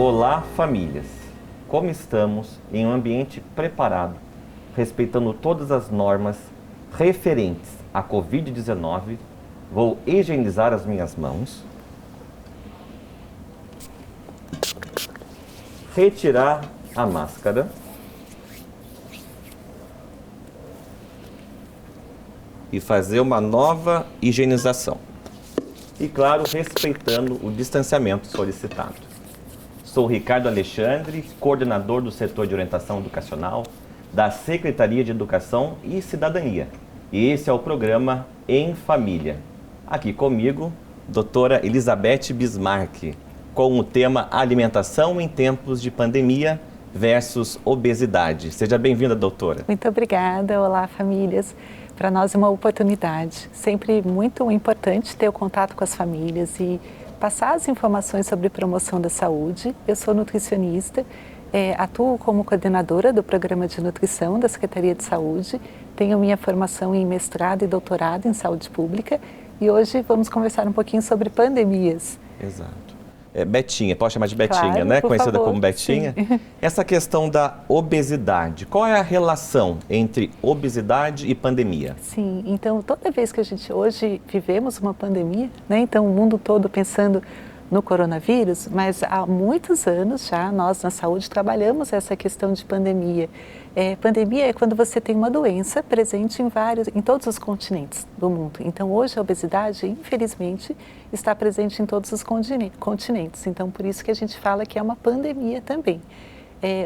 Olá, famílias! Como estamos em um ambiente preparado, respeitando todas as normas referentes à Covid-19, vou higienizar as minhas mãos, retirar a máscara e fazer uma nova higienização. E, claro, respeitando o distanciamento solicitado. Sou Ricardo Alexandre, coordenador do setor de orientação educacional da Secretaria de Educação e Cidadania. E esse é o programa Em Família. Aqui comigo, doutora Elizabeth Bismarck, com o tema Alimentação em Tempos de Pandemia versus Obesidade. Seja bem-vinda, doutora. Muito obrigada. Olá, famílias. Para nós é uma oportunidade, sempre muito importante ter o contato com as famílias e passar as informações sobre promoção da saúde. Eu sou nutricionista, atuo como coordenadora do programa de nutrição da Secretaria de Saúde, tenho minha formação em mestrado e doutorado em saúde pública e hoje vamos conversar um pouquinho sobre pandemias. Exato. Betinha, pode chamar de Betinha, claro, né? Por Conhecida favor, como Betinha. sim. Essa questão da obesidade, qual é a relação entre obesidade e pandemia? Sim, então toda vez que a gente hoje vivemos uma pandemia, né? Então o mundo todo pensando no coronavírus, mas há muitos anos já nós na saúde trabalhamos essa questão de pandemia. Pandemia é quando você tem uma doença presente em todos os continentes do mundo. Então hoje a obesidade, infelizmente, está presente em todos os continentes. Então por isso que a gente fala que é uma pandemia também.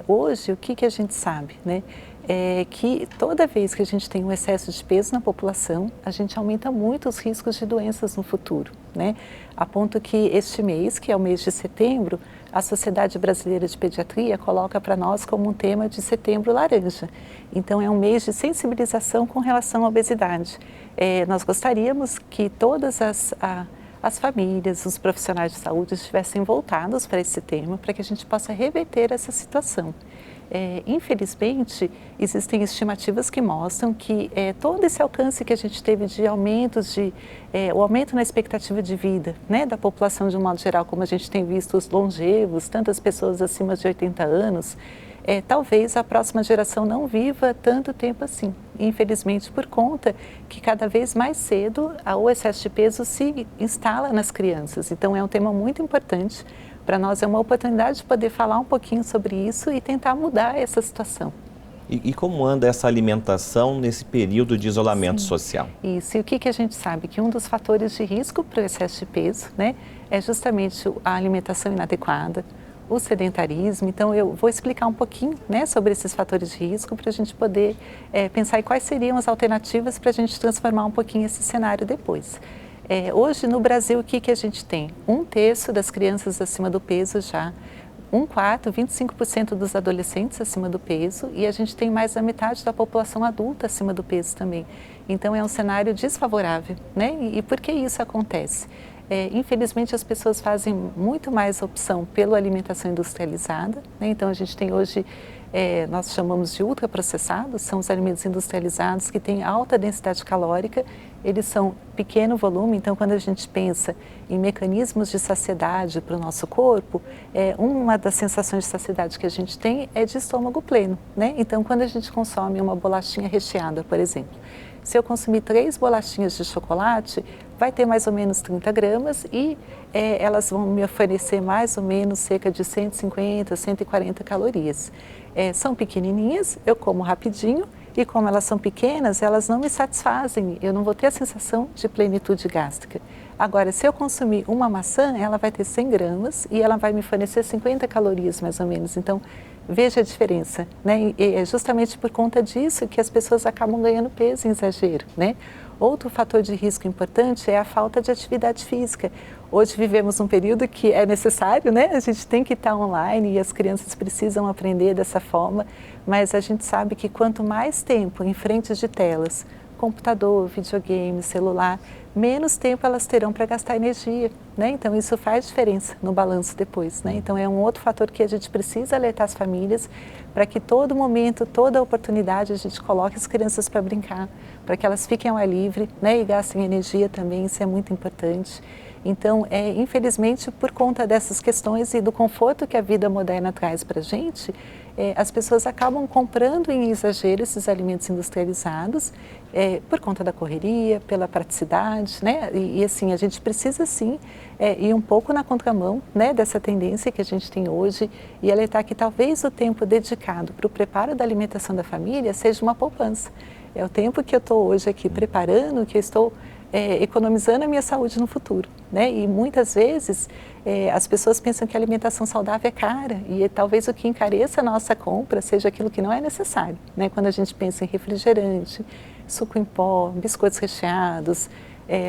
Hoje o que a gente sabe, né? É que toda vez que a gente tem um excesso de peso na população, a gente aumenta muito os riscos de doenças no futuro, né? A ponto que este mês, que é o mês de setembro, a Sociedade Brasileira de Pediatria coloca para nós como um tema de Setembro Laranja. Então é um mês de sensibilização com relação à obesidade. Nós gostaríamos que todas as famílias, os profissionais de saúde estivessem voltados para esse tema, para que a gente possa reverter essa situação. Infelizmente, existem estimativas que mostram que todo esse alcance que a gente teve de aumentos, o aumento na expectativa de vida, né, da população de um modo geral, como a gente tem visto os longevos, tantas pessoas acima de 80 anos, talvez a próxima geração não viva tanto tempo assim. Infelizmente, por conta que cada vez mais cedo o excesso de peso se instala nas crianças. Então, é um tema muito importante. Para nós é uma oportunidade de poder falar um pouquinho sobre isso e tentar mudar essa situação. E como anda essa alimentação nesse período de isolamento social? Isso, e o que a gente sabe? Que um dos fatores de risco para o excesso de peso, né, é justamente a alimentação inadequada, o sedentarismo. Então eu vou explicar um pouquinho, né, sobre esses fatores de risco para a gente poder pensar em quais seriam as alternativas para a gente transformar um pouquinho esse cenário depois. Hoje no Brasil o que a gente tem? 1/3 das crianças acima do peso já, 1/4, 25% dos adolescentes acima do peso e a gente tem mais da metade da população adulta acima do peso também. Então é um cenário desfavorável, né? E por que isso acontece? Infelizmente as pessoas fazem muito mais opção pela alimentação industrializada, né? Então a gente tem hoje, nós chamamos de ultraprocessados, são os alimentos industrializados que têm alta densidade calórica, eles são pequeno volume, então quando a gente pensa em mecanismos de saciedade para o nosso corpo, uma das sensações de saciedade que a gente tem é de estômago pleno, né? Então quando a gente consome uma bolachinha recheada, por exemplo, se eu consumir 3 bolachinhas de chocolate, vai ter mais ou menos 30 gramas e elas vão me oferecer mais ou menos cerca de 150, 140 calorias. São pequenininhas, eu como rapidinho e como elas são pequenas, elas não me satisfazem, eu não vou ter a sensação de plenitude gástrica. Agora, se eu consumir uma maçã, ela vai ter 100 gramas e ela vai me fornecer 50 calorias mais ou menos. Então, veja a diferença, né? E é justamente por conta disso que as pessoas acabam ganhando peso em exagero, né? Outro fator de risco importante é a falta de atividade física. Hoje vivemos um período que é necessário, né? A gente tem que estar online e as crianças precisam aprender dessa forma, mas a gente sabe que quanto mais tempo em frente de telas, computador, videogame, celular, menos tempo elas terão para gastar energia, né? Então isso faz diferença no balanço depois, né? Então é um outro fator que a gente precisa alertar as famílias para que todo momento, toda oportunidade a gente coloque as crianças para brincar, para que elas fiquem ao ar livre, né? E gastem energia também, isso é muito importante. Então, infelizmente, por conta dessas questões e do conforto que a vida moderna traz para a gente, as pessoas acabam comprando em exagero esses alimentos industrializados por conta da correria, pela praticidade, né? E assim, a gente precisa sim ir um pouco na contramão, né, dessa tendência que a gente tem hoje e alertar que talvez o tempo dedicado para o preparo da alimentação da família seja uma poupança. É o tempo que eu estou hoje aqui preparando, que eu estou economizando a minha saúde no futuro, né? E muitas vezes as pessoas pensam que a alimentação saudável é cara e talvez o que encareça a nossa compra seja aquilo que não é necessário, né? Quando a gente pensa em refrigerante, suco em pó, biscoitos recheados,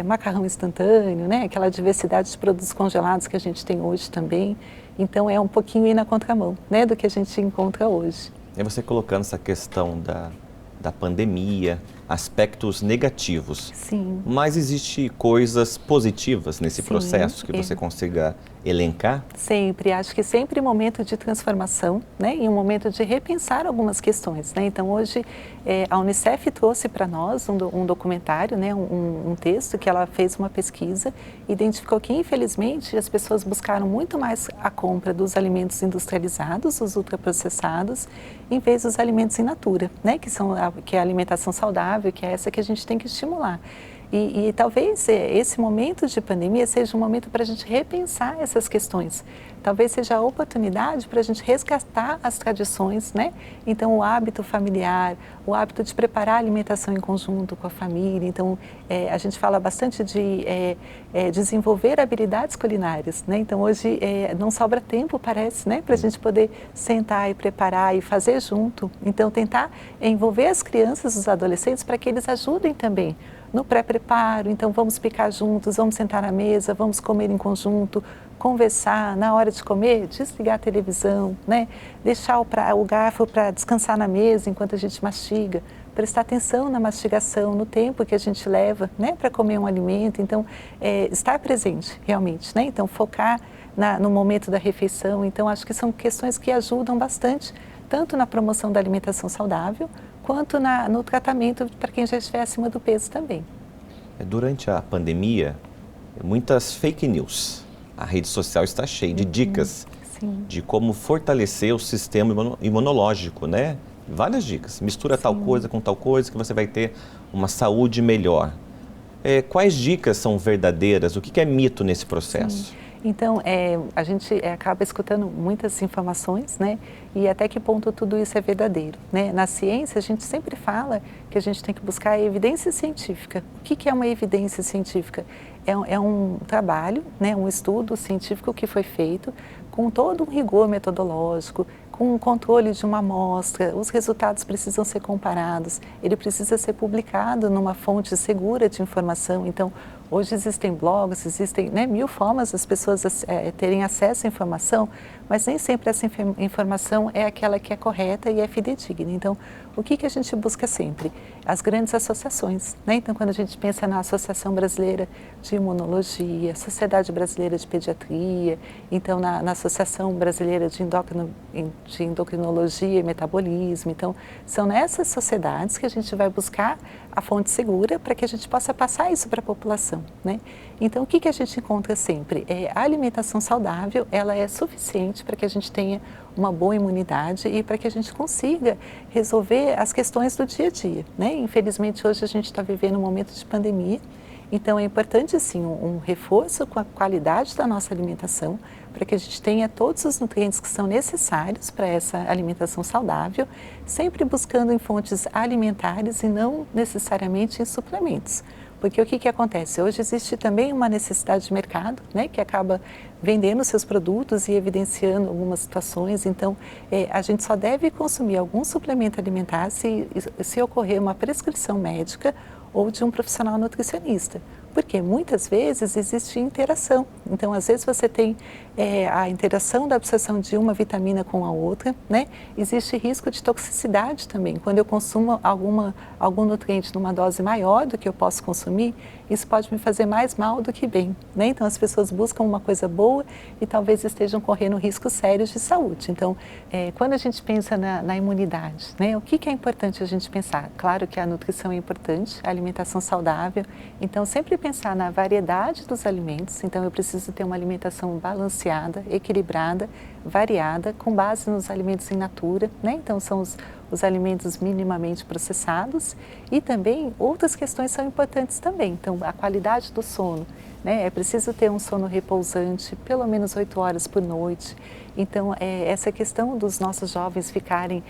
macarrão instantâneo, né? Aquela diversidade de produtos congelados que a gente tem hoje também. Então é um pouquinho ir na contramão, né, do que a gente encontra hoje. E você colocando essa questão da pandemia, aspectos negativos. Sim. Mas existe coisas positivas nesse Sim, processo que você consiga elencar? Sempre, acho que sempre momento de transformação, né, e um momento de repensar algumas questões, né. Então hoje a Unicef trouxe para nós um documentário, né, um texto que ela fez uma pesquisa, identificou que infelizmente as pessoas buscaram muito mais a compra dos alimentos industrializados, os ultraprocessados, em vez dos alimentos in natura, né, que é a alimentação saudável, que é essa que a gente tem que estimular. E talvez esse momento de pandemia seja um momento para a gente repensar essas questões. Talvez seja a oportunidade para a gente resgatar as tradições, né? Então, o hábito familiar, o hábito de preparar a alimentação em conjunto com a família. Então, a gente fala bastante de desenvolver habilidades culinárias, né? Então, hoje não sobra tempo, parece, né? Para a gente poder sentar e preparar e fazer junto. Então, tentar envolver as crianças, os adolescentes, para que eles ajudem também no pré-preparo. Então vamos picar juntos, vamos sentar na mesa, vamos comer em conjunto, conversar, na hora de comer, desligar a televisão, né? Deixar o garfo para descansar na mesa enquanto a gente mastiga, prestar atenção na mastigação, no tempo que a gente leva, né, para comer um alimento. Então, estar presente realmente, né? Então focar no momento da refeição. Então acho que são questões que ajudam bastante, tanto na promoção da alimentação saudável, quanto no tratamento para quem já estiver acima do peso também. Durante a pandemia, muitas fake news. A rede social está cheia de dicas de como fortalecer o sistema imunológico, né? Várias dicas. Mistura tal coisa com tal coisa que você vai ter uma saúde melhor. Quais dicas são verdadeiras? O que é mito nesse processo? Então, a gente acaba escutando muitas informações, né? E até que ponto tudo isso é verdadeiro, né? Na ciência, a gente sempre fala que a gente tem que buscar a evidência científica. O que é uma evidência científica? É um trabalho, né? Um estudo científico que foi feito com todo um rigor metodológico, com o controle de uma amostra, os resultados precisam ser comparados, ele precisa ser publicado numa fonte segura de informação. Então, hoje existem blogs, existem, né, 1000 formas das pessoas terem acesso à informação, mas nem sempre essa informação é aquela que é correta e é fidedigna. Então, o que a gente busca sempre? As grandes associações, né? Então, quando a gente pensa na Associação Brasileira de Imunologia, Sociedade Brasileira de Pediatria, então na Associação Brasileira de Endocrinologia e Metabolismo. Então, são nessas sociedades que a gente vai buscar a fonte segura para que a gente possa passar isso para a população, né? Então, o que a gente encontra sempre? A alimentação saudável, ela é suficiente para que a gente tenha uma boa imunidade e para que a gente consiga resolver as questões do dia a dia, né? Infelizmente, hoje a gente está vivendo um momento de pandemia, então é importante, sim, um reforço com a qualidade da nossa alimentação, para que a gente tenha todos os nutrientes que são necessários para essa alimentação saudável, sempre buscando em fontes alimentares e não necessariamente em suplementos. Porque o que acontece? Hoje existe também uma necessidade de mercado, né, que acaba vendendo seus produtos e evidenciando algumas situações. Então, a gente só deve consumir algum suplemento alimentar se ocorrer uma prescrição médica ou de um profissional nutricionista. Porque muitas vezes existe interação. Então, às vezes você tem a interação da absorção de uma vitamina com a outra, né? Existe risco de toxicidade também. Quando eu consumo algum nutriente numa dose maior do que eu posso consumir, isso pode me fazer mais mal do que bem, né? Então, as pessoas buscam uma coisa boa e talvez estejam correndo riscos sérios de saúde. Então, quando a gente pensa na imunidade, né? O que é importante a gente pensar? Claro que a nutrição é importante, a alimentação saudável. Então, sempre pensar na variedade dos alimentos, então eu preciso ter uma alimentação balanceada, equilibrada, variada, com base nos alimentos in natura, né? Então são os alimentos minimamente processados e também outras questões são importantes também, então a qualidade do sono, né? É preciso ter um sono repousante, pelo menos 8 horas por noite. Então, essa questão dos nossos jovens ficarem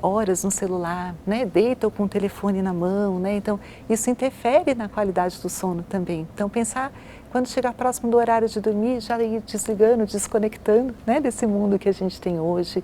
horas no celular, né? Deitam com o telefone na mão, né? Então, isso interfere na qualidade do sono também. Então, pensar quando chegar próximo do horário de dormir, já ir desligando, desconectando, né? Desse mundo que a gente tem hoje.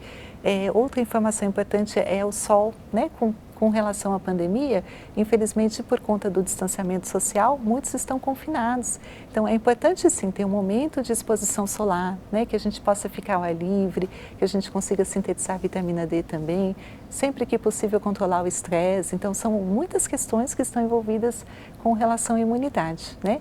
Outra informação importante é o sol, né? Com relação à pandemia, infelizmente, por conta do distanciamento social, muitos estão confinados. Então, é importante, sim, ter um momento de exposição solar, né, que a gente possa ficar ao ar livre, que a gente consiga sintetizar vitamina D também, sempre que possível controlar o estresse. Então, são muitas questões que estão envolvidas com relação à imunidade, né?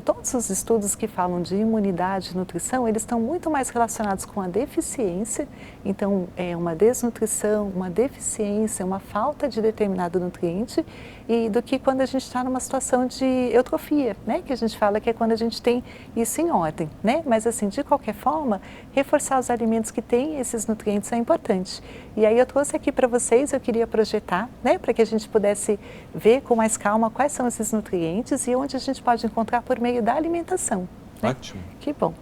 Todos os estudos que falam de imunidade e nutrição, eles estão muito mais relacionados com a deficiência, então uma desnutrição, uma deficiência, uma falta de determinado nutriente, e do que quando a gente está numa situação de eutrofia, né? Que a gente fala que é quando a gente tem isso em ordem, né? Mas assim, de qualquer forma, reforçar os alimentos que têm esses nutrientes é importante. E aí eu trouxe aqui para vocês, eu queria projetar, né? Para que a gente pudesse ver com mais calma quais são esses nutrientes e onde a gente pode encontrar por meio da alimentação. Né? Ótimo. Que bom.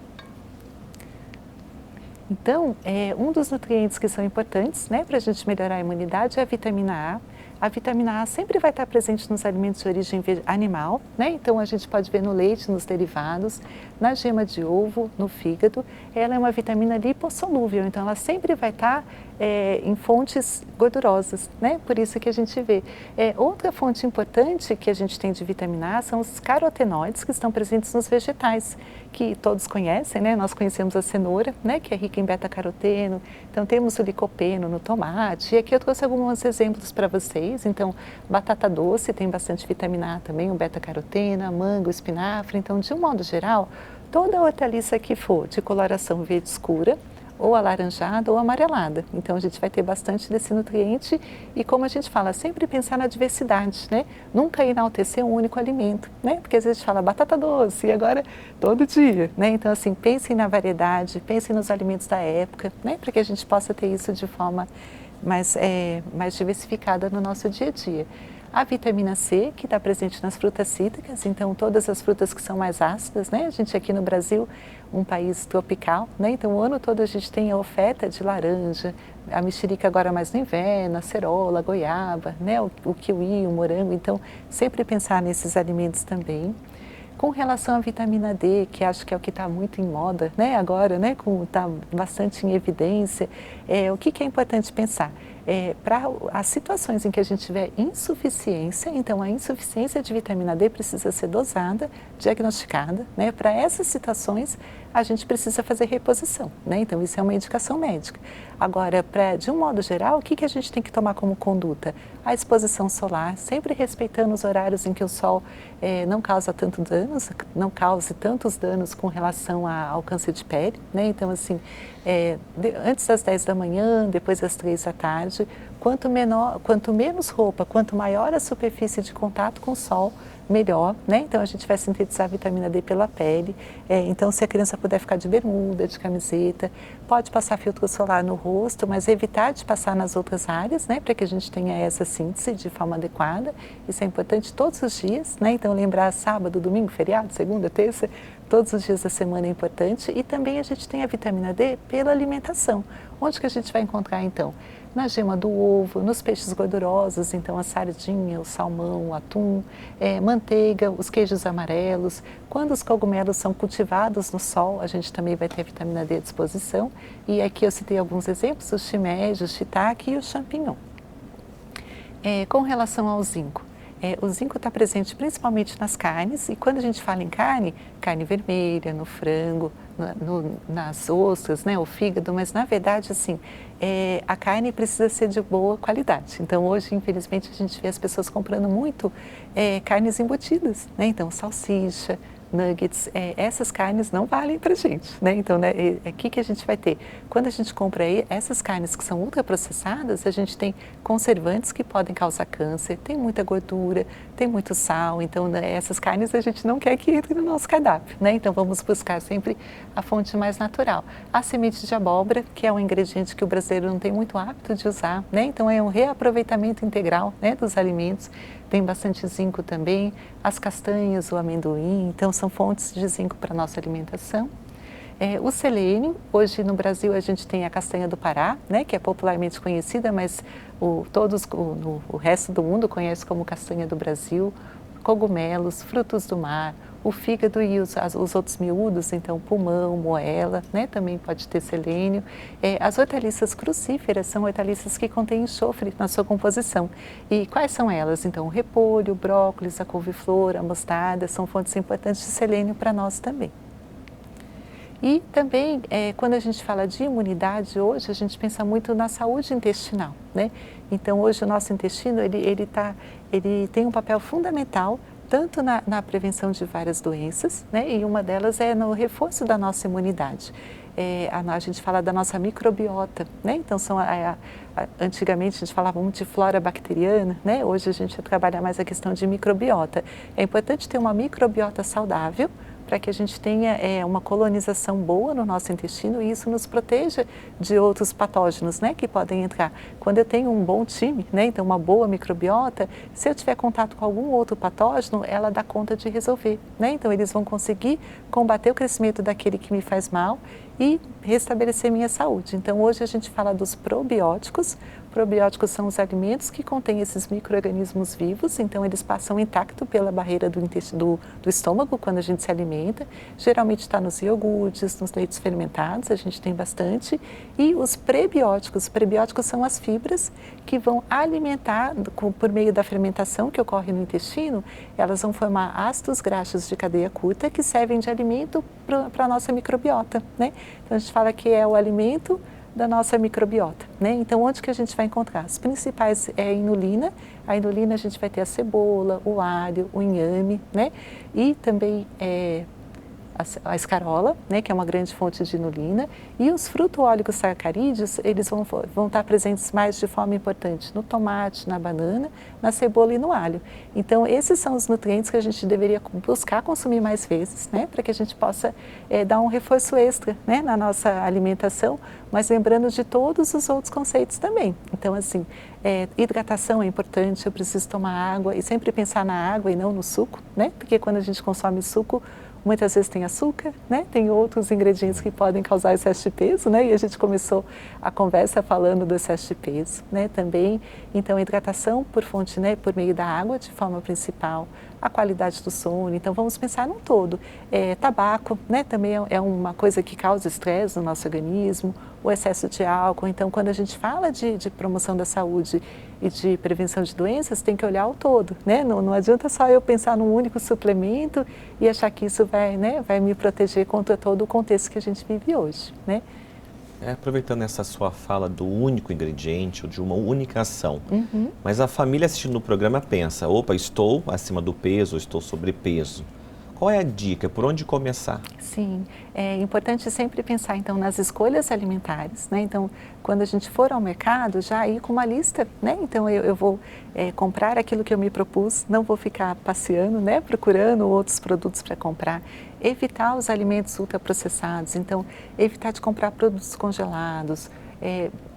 Então, um dos nutrientes que são importantes, né, para a gente melhorar a imunidade é a vitamina A. A vitamina A sempre vai estar presente nos alimentos de origem animal, né? Então a gente pode ver no leite, nos derivados, na gema de ovo, no fígado. Ela é uma vitamina lipossolúvel, então ela sempre vai estar em fontes gordurosas, né? Por isso que a gente vê. Outra fonte importante que a gente tem de vitamina A são os carotenoides que estão presentes nos vegetais, que todos conhecem, né? Nós conhecemos a cenoura, né? Que é rica em beta-caroteno. Então temos o licopeno no tomate. E aqui eu trouxe alguns exemplos para vocês. Então, batata doce tem bastante vitamina A também, o beta-caroteno, a manga, o espinafre. Então, de um modo geral, toda hortaliça que for de coloração verde escura, ou alaranjada ou amarelada. Então, a gente vai ter bastante desse nutriente e, como a gente fala, sempre pensar na diversidade, né? Nunca enaltecer um único alimento, né? Porque às vezes a gente fala batata doce e agora todo dia, né? Então, assim, pensem na variedade, pensem nos alimentos da época, né? Para que a gente possa ter isso de forma mais diversificada no nosso dia a dia. A vitamina C, que está presente nas frutas cítricas, então todas as frutas que são mais ácidas, né? A gente aqui no Brasil, um país tropical, né? Então o ano todo a gente tem a oferta de laranja, a mexerica agora mais no inverno, a cerola, a goiaba, né? O kiwi, o morango, então sempre pensar nesses alimentos também. Com relação à vitamina D, que acho que é o que está muito em moda, né? Agora, né? Está bastante em evidência, o que é importante pensar? Para as situações em que a gente tiver insuficiência, então a insuficiência de vitamina D precisa ser dosada, diagnosticada, né? Para essas situações a gente precisa fazer reposição, né? Então isso é uma indicação médica. Agora, de um modo geral, o que a gente tem que tomar como conduta? A exposição solar, sempre respeitando os horários em que o sol não causa tantos danos, não cause tantos danos com relação ao câncer de pele, né? Então assim, antes das 10 da manhã, depois das 3 da tarde, quanto menos roupa, quanto maior a superfície de contato com o sol, melhor, né? Então a gente vai sintetizar a vitamina D pela pele. Então se a criança puder ficar de bermuda, de camiseta, pode passar filtro solar no rosto, mas evitar de passar nas outras áreas, né? Para que a gente tenha essa síntese de forma adequada. Isso é importante todos os dias, né? Então lembrar sábado, domingo, feriado, segunda, terça, todos os dias da semana é importante. E também a gente tem a vitamina D pela alimentação. Onde que a gente vai encontrar então? Na gema do ovo, nos peixes gordurosos, então a sardinha, o salmão, o atum, manteiga, os queijos amarelos. Quando os cogumelos são cultivados no sol, a gente também vai ter a vitamina D à disposição. E aqui eu citei alguns exemplos, o shimeji, o shiitake e o champignon. Com relação ao zinco, o zinco está presente principalmente nas carnes, e quando a gente fala em carne, carne vermelha, no frango, nas ostras, né, o fígado, mas na verdade assim, a carne precisa ser de boa qualidade. Então hoje, infelizmente, a gente vê as pessoas comprando muito carnes embutidas, né? Então salsicha, nuggets, essas carnes não valem para a gente, né? Então, né, que a gente vai ter? Quando a gente compra essas carnes que são ultraprocessadas, a gente tem conservantes que podem causar câncer, tem muita gordura, tem muito sal, então né, essas carnes a gente não quer que entre no nosso cardápio, né? Então vamos buscar sempre a fonte mais natural. A semente de abóbora, que é um ingrediente que o brasileiro não tem muito hábito de usar, né? Então é um reaproveitamento integral, né, dos alimentos. Tem bastante zinco também, as castanhas, o amendoim, então são fontes de zinco para a nossa alimentação. O selênio, hoje no Brasil a gente tem a castanha do Pará, né, que é popularmente conhecida, mas o resto do mundo conhece como castanha do Brasil, cogumelos, frutos do mar, o fígado e os outros miúdos, então pulmão, moela, né, também pode ter selênio. As hortaliças crucíferas são hortaliças que contêm enxofre na sua composição. E quais são elas? Então, o repolho, o brócolis, a couve-flor, a mostarda, são fontes importantes de selênio para nós também. E também, quando a gente fala de imunidade, hoje a gente pensa muito na saúde intestinal, né? Então, hoje o nosso intestino, ele tem um papel fundamental, tanto na prevenção de várias doenças, né? E uma delas é no reforço da nossa imunidade. A gente fala da nossa microbiota, né? Então, antigamente a gente falava muito de flora bacteriana, né? Hoje a gente trabalha mais a questão de microbiota. É importante ter uma microbiota saudável, para que a gente tenha uma colonização boa no nosso intestino e isso nos proteja de outros patógenos, né, que podem entrar. Quando eu tenho um bom time, né, então uma boa microbiota, se eu tiver contato com algum outro patógeno, ela dá conta de resolver, né? Então eles vão conseguir combater o crescimento daquele que me faz mal e restabelecer minha saúde. Então hoje a gente fala dos probióticos. Probióticos são os alimentos que contêm esses micro-organismos vivos, então eles passam intacto pela barreira do estômago quando a gente se alimenta. Geralmente está nos iogurtes, nos leites fermentados, a gente tem bastante. E os prebióticos são as fibras que vão alimentar, por meio da fermentação que ocorre no intestino, elas vão formar ácidos graxos de cadeia curta que servem de alimento para a nossa microbiota, né? Então a gente fala que é o alimento da nossa microbiota, né? Então, onde que a gente vai encontrar? As principais é a inulina. A inulina a gente vai ter a cebola, o alho, o inhame, né? E também a escarola, né, que é uma grande fonte de inulina, e os fruto-óleos sacarídeos, eles vão estar presentes mais de forma importante no tomate, na banana, na cebola e no alho. Então, esses são os nutrientes que a gente deveria buscar consumir mais vezes, né, para que a gente possa dar um reforço extra, né, na nossa alimentação, mas lembrando de todos os outros conceitos também. Então, assim, hidratação é importante, eu preciso tomar água e sempre pensar na água e não no suco, né, porque quando a gente consome suco, muitas vezes tem açúcar, né? Tem outros ingredientes que podem causar excesso de peso, né? E a gente começou a conversa falando do excesso de peso, né? Também, então, hidratação por fonte, né? Por meio da água de forma principal, a qualidade do sono. Então, vamos pensar num todo. Tabaco, né? Também é uma coisa que causa estresse no nosso organismo, o excesso de álcool. Então, quando a gente fala de promoção da saúde e de prevenção de doenças, tem que olhar o todo, né? Não adianta só eu pensar num único suplemento e achar que isso vai me proteger contra todo o contexto que a gente vive hoje, né? Aproveitando essa sua fala do único ingrediente ou de uma única ação, mas a família assistindo o programa pensa, opa, estou acima do peso, estou sobrepeso. Qual é a dica? Por onde começar? Sim, é importante sempre pensar então nas escolhas alimentares, né? Então, quando a gente for ao mercado, já ir com uma lista, né? Então, eu vou comprar aquilo que eu me propus, não vou ficar passeando, né? Procurando outros produtos para comprar. Evitar os alimentos ultraprocessados, então, evitar de comprar produtos congelados,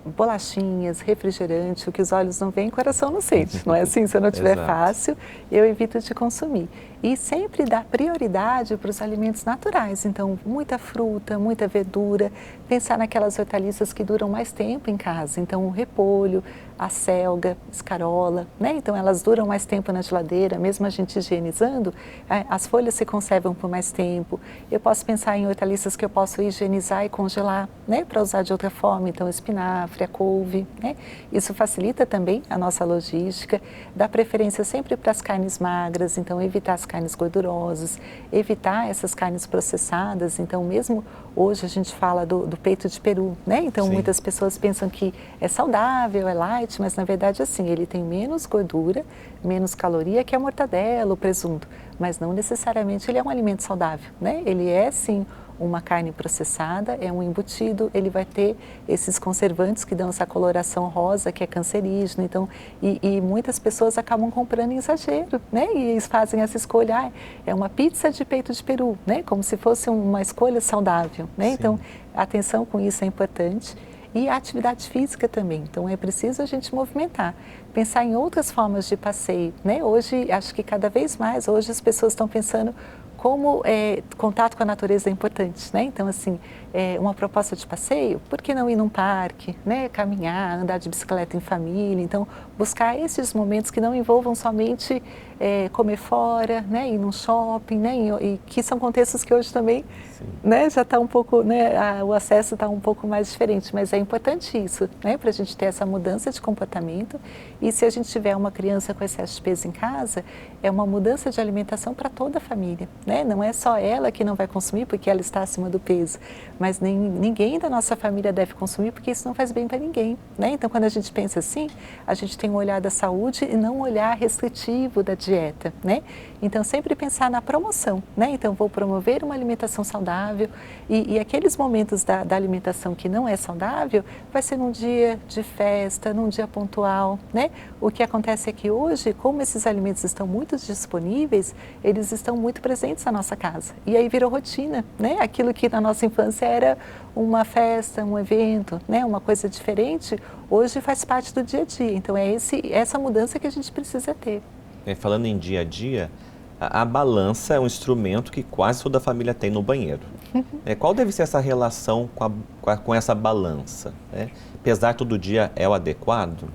bolachinhas, refrigerante, o que os olhos não veem, o coração não sente, não é assim? Se eu não tiver fácil, eu evito de consumir. E sempre dar prioridade para os alimentos naturais, então muita fruta, muita verdura, pensar naquelas hortaliças que duram mais tempo em casa, então o repolho, a selga, escarola, né? Então elas duram mais tempo na geladeira, mesmo a gente higienizando, as folhas se conservam por mais tempo. Eu posso pensar em hortaliças que eu posso higienizar e congelar, né? Para usar de outra forma, então espinafre, a couve, né? Isso facilita também a nossa logística, dá preferência sempre para as carnes magras, então evitar as carnes gordurosas, evitar essas carnes processadas, então mesmo hoje a gente fala do peito de peru, né? Então muitas pessoas pensam que é saudável, é light, mas na verdade assim, ele tem menos gordura, menos caloria que a mortadela, o presunto, mas não necessariamente ele é um alimento saudável, né? Ele é sim uma carne processada, é um embutido, ele vai ter esses conservantes que dão essa coloração rosa, que é cancerígeno. Então, e muitas pessoas acabam comprando em exagero, né? E eles fazem essa escolha, é uma pizza de peito de peru, né? Como se fosse uma escolha saudável, né? Então, atenção com isso é importante. E a atividade física também, então é preciso a gente movimentar, pensar em outras formas de passeio, né? Hoje, acho que cada vez mais, hoje as pessoas estão pensando como contato com a natureza é importante, né? Então, assim, uma proposta de passeio, por que não ir num parque, né? Caminhar, andar de bicicleta em família, então buscar esses momentos que não envolvam somente comer fora, né? Ir num shopping, né? E que são contextos que hoje também, né? Já está um pouco, né? O acesso está um pouco mais diferente, mas é importante isso, né? Para a gente ter essa mudança de comportamento. E se a gente tiver uma criança com excesso de peso em casa, é uma mudança de alimentação para toda a família, né? Não é só ela que não vai consumir porque ela está acima do peso, mas ninguém da nossa família deve consumir porque isso não faz bem para ninguém, né? Então, quando a gente pensa assim, a gente tem um olhar da saúde e não um olhar restritivo da dieta, né? Então, sempre pensar na promoção, né? Então, vou promover uma alimentação saudável e aqueles momentos da alimentação que não é saudável vai ser num dia de festa, num dia pontual, né? O que acontece é que hoje, como esses alimentos estão muito disponíveis, eles estão muito presentes na nossa casa. E aí virou rotina, né? Aquilo que na nossa infância era uma festa, um evento, né? Uma coisa diferente, hoje faz parte do dia a dia. Então, é essa mudança que a gente precisa ter. Falando em dia a dia, a balança é um instrumento que quase toda família tem no banheiro. Qual deve ser essa relação com essa balança? Pesar todo dia é o adequado?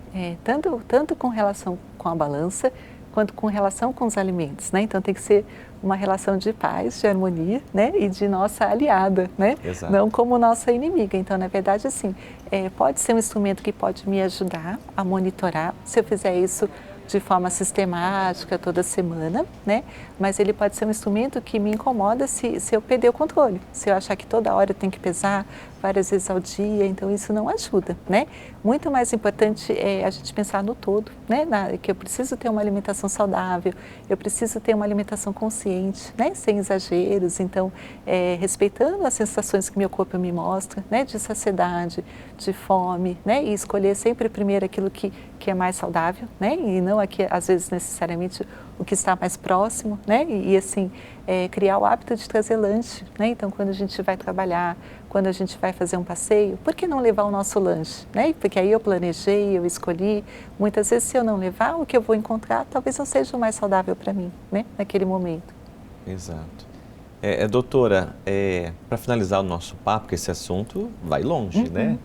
Tanto com relação com a balança, quanto com relação com os alimentos, né? Então tem que ser uma relação de paz, de harmonia, né? E de nossa aliada, né? Exato. Não como nossa inimiga. Então, na verdade, assim, pode ser um instrumento que pode me ajudar a monitorar. Se eu fizer isso de forma sistemática toda semana, né? Mas ele pode ser um instrumento que me incomoda se eu perder o controle, se eu achar que toda hora eu tenho que pesar várias vezes ao dia, então isso não ajuda, né? Muito mais importante é a gente pensar no todo, né? Que eu preciso ter uma alimentação saudável, eu preciso ter uma alimentação consciente, né? Sem exageros, então respeitando as sensações que meu corpo me mostra, né? De saciedade, de fome, né? E escolher sempre primeiro aquilo que é mais saudável, né? E não aqui, às vezes, necessariamente o que está mais próximo, né? E assim, criar o hábito de trazer lanche, né? Então, quando a gente vai trabalhar, quando a gente vai fazer um passeio, por que não levar o nosso lanche, né? Porque aí eu planejei, eu escolhi. Muitas vezes, se eu não levar, o que eu vou encontrar talvez não seja o mais saudável para mim, né? Naquele momento. Exato. Doutora, para finalizar o nosso papo, porque esse assunto vai longe, né?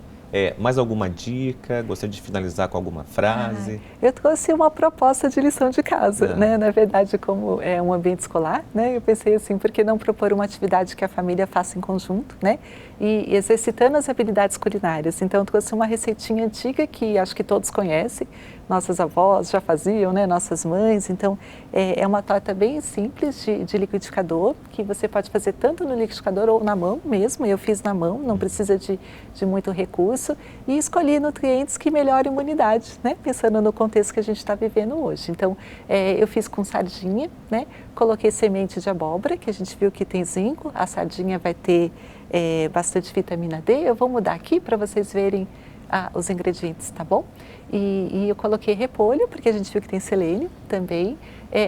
Mais alguma dica? Gostaria de finalizar com alguma frase? Eu trouxe uma proposta de lição de casa, né? Na verdade, como é um ambiente escolar, né? Eu pensei assim, por que não propor uma atividade que a família faça em conjunto, né? E exercitando as habilidades culinárias. Então, eu trouxe uma receitinha antiga que acho que todos conhecem, nossas avós já faziam, né? Nossas mães. Então, é uma torta bem simples de liquidificador, que você pode fazer tanto no liquidificador ou na mão mesmo. Eu fiz na mão, não precisa de muito recurso. E escolhi nutrientes que melhoram a imunidade, né? Pensando no contexto que a gente está vivendo hoje. Então, eu fiz com sardinha, né? Coloquei semente de abóbora, que a gente viu que tem zinco. A sardinha vai ter bastante vitamina D. Eu vou mudar aqui para vocês verem os ingredientes, tá bom? E eu coloquei repolho, porque a gente viu que tem selênio também,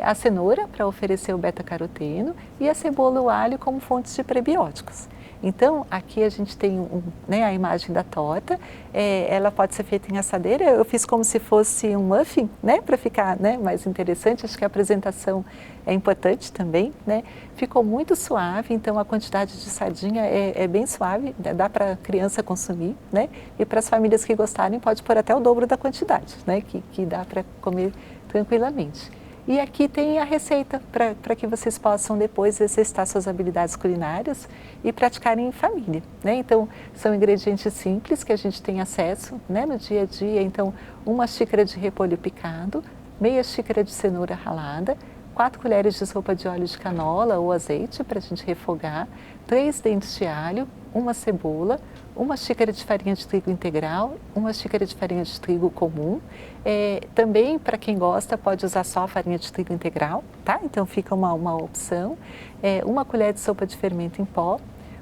a cenoura para oferecer o beta-caroteno e a cebola e o alho como fontes de prebióticos. Então, aqui a gente tem a imagem da torta, ela pode ser feita em assadeira, eu fiz como se fosse um muffin, né, para ficar, né, mais interessante, acho que a apresentação é importante também, né, ficou muito suave, então a quantidade de sardinha é bem suave, dá para a criança consumir, né, e para as famílias que gostarem pode pôr até o dobro da quantidade, né, que dá para comer tranquilamente. E aqui tem a receita para que vocês possam depois exercitar suas habilidades culinárias e praticarem em família, né? Então, são ingredientes simples que a gente tem acesso, né, no dia a dia. Então, 1 xícara de repolho picado, meia xícara de cenoura ralada, 4 colheres de sopa de óleo de canola ou azeite para a gente refogar, 3 dentes de alho, 1 cebola, 1 xícara de farinha de trigo integral, 1 xícara de farinha de trigo comum. Também, para quem gosta, pode usar só a farinha de trigo integral, tá? Então, fica uma opção. 1 colher de sopa de fermento em pó,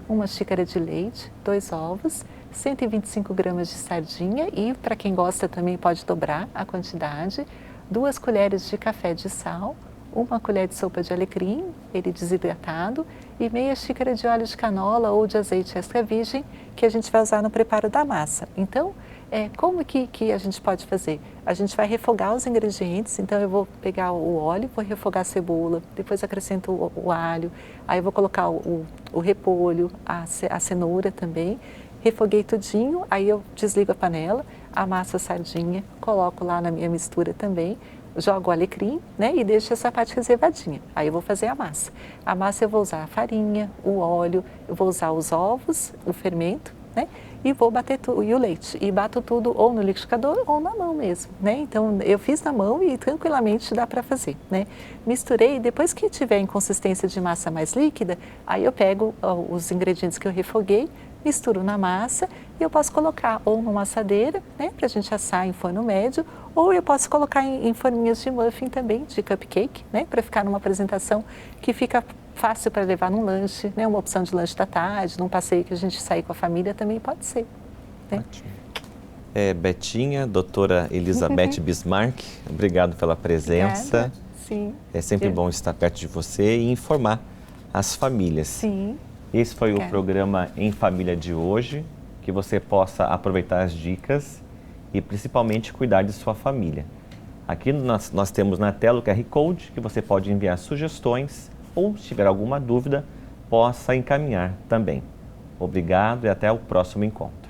1 xícara de leite, 2 ovos, 125 gramas de sardinha e, para quem gosta também pode dobrar a quantidade, 2 colheres de café de sal, 1 colher de sopa de alecrim, ele desidratado, e meia xícara de óleo de canola ou de azeite extra virgem, que a gente vai usar no preparo da massa. Então, como que a gente pode fazer? A gente vai refogar os ingredientes, então eu vou pegar o óleo, vou refogar a cebola, depois acrescento o alho, aí eu vou colocar o repolho, a cenoura também, refoguei tudinho, aí eu desligo a panela, amasso a sardinha, coloco lá na minha mistura também, jogo o alecrim, né, e deixo essa parte reservadinha. Aí eu vou fazer a massa. A massa eu vou usar a farinha, o óleo, eu vou usar os ovos, o fermento, né, e vou bater tudo, e o leite. E bato tudo ou no liquidificador ou na mão mesmo, né. Então eu fiz na mão e tranquilamente dá para fazer, né. Misturei, depois que tiver em consistência de massa mais líquida, aí eu pego os ingredientes que eu refoguei, misturo na massa e eu posso colocar ou numa assadeira, né, para a gente assar em forno médio, ou eu posso colocar em forminhas de muffin também, de cupcake, né, para ficar numa apresentação que fica fácil para levar num lanche, né, uma opção de lanche da tarde, num passeio que a gente sair com a família também pode ser. Né? Ótimo. Betinha, doutora Elizabeth Bismarck, obrigado pela presença. Obrigada. Sim. É sempre bom estar perto de você e informar as famílias. Sim. Esse foi o programa Em Família de hoje, que você possa aproveitar as dicas e principalmente cuidar de sua família. Aqui nós temos na tela o QR Code, que você pode enviar sugestões ou, se tiver alguma dúvida, possa encaminhar também. Obrigado e até o próximo encontro.